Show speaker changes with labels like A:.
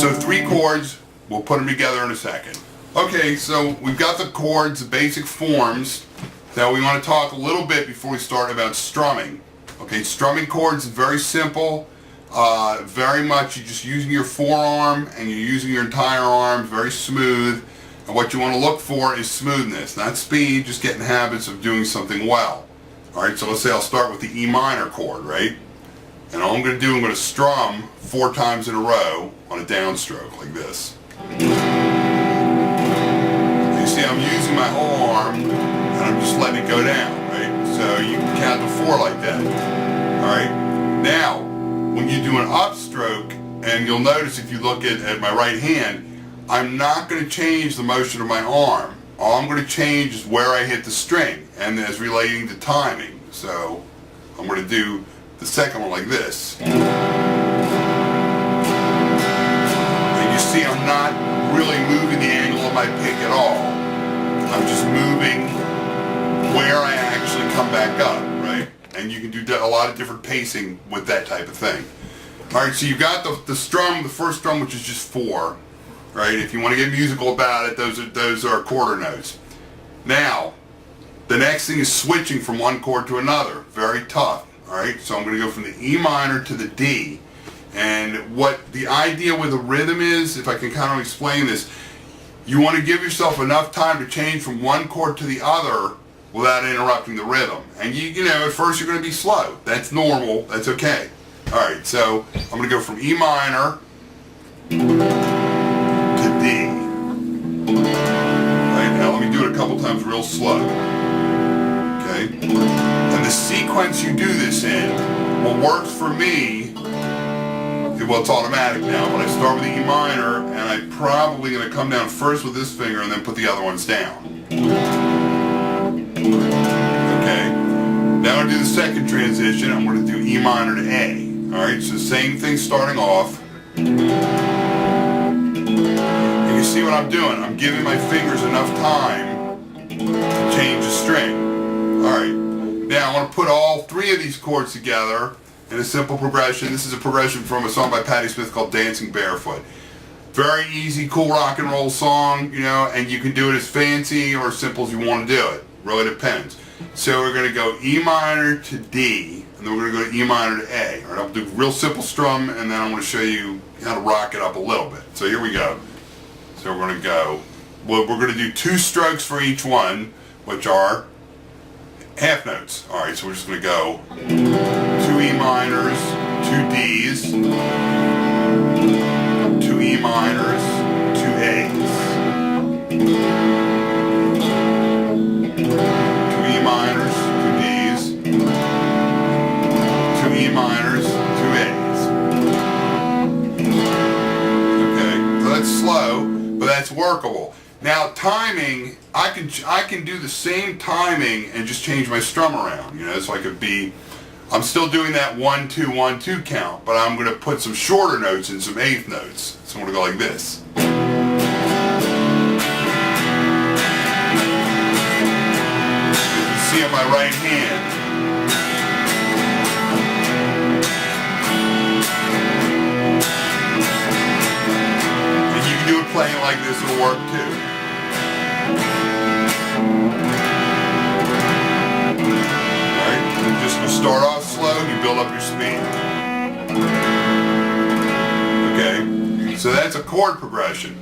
A: So 3 chords, we'll put them together in a second. Okay, so we've got the chords, the basic forms. Now we want to talk a little bit before we start about strumming. Okay, strumming chords is very simple. Very much you're just using your forearm and you're using your entire arm, very smooth. And what you want to look for is smoothness, not speed, just getting habits of doing something well. Alright, so let's say I'll start with the E minor chord, right? And all I'm going to do, I'm going to strum 4 times in a row on a downstroke like this. You see I'm using my whole arm and I'm just letting it go down, right? So you can count to 4 like that. Alright? Now, when you do an upstroke, and you'll notice if you look at my right hand, I'm not going to change the motion of my arm. All I'm going to change is where I hit the string, and as relating to timing. So I'm going to do the second one like this. And you see I'm not really moving the angle of my pick at all. I'm just moving where I actually come back up, right? And you can do a lot of different pacing with that type of thing. Alright, so you've got the strum, the first strum, which is just 4. Right? If you want to get musical about it, those are quarter notes. Now, the next thing is switching from one chord to another. Very tough. Alright, so I'm going to go from the E minor to the D. And what the idea with the rhythm is, if I can kind of explain this, you want to give yourself enough time to change from one chord to the other without interrupting the rhythm. And you know, at first you're going to be slow. That's normal. That's okay. Alright, so I'm going to go from E minor to D. Right, now let me do it a couple times real slow. Okay? And the sequence you do this in, what works for me, well, it's automatic now, but I start with the E minor, and I'm probably going to come down first with this finger and then put the other ones down. Okay? Now I'm going to do the second transition. I'm going to do E minor to A. Alright, so same thing starting off. And you see what I'm doing? I'm giving my fingers enough time to change the string. Alright, now I want to put all 3 of these chords together in a simple progression. This is a progression from a song by Patti Smith called Dancing Barefoot. Very easy, cool rock and roll song, you know, and you can do it as fancy or as simple as you want to do it. Really depends. So we're going to go E minor to D, and then we're going to go E minor to A. All right, I'll do a real simple strum, and then I'm going to show you how to rock it up a little bit. So here we go. So we're going to go, well, we're going to do 2 strokes for each one, which are half notes. All right, so we're just going to go 2 E minors, 2 Ds, 2 E minors, 2 A's. 2 E minors, 2 Ds, 2 E minors, 2 A's. Okay, so that's slow, but that's workable. Now timing, I can do the same timing and just change my strum around, you know, so I could be, I'm still doing that 1, 2, 1, 2 count, but I'm going to put some shorter notes and some eighth notes. So I'm going to go like this. See on my right hand. And you can do it playing like this, it'll work too. Alright, just gonna start off slow and you build up your speed. Okay, so that's a chord progression.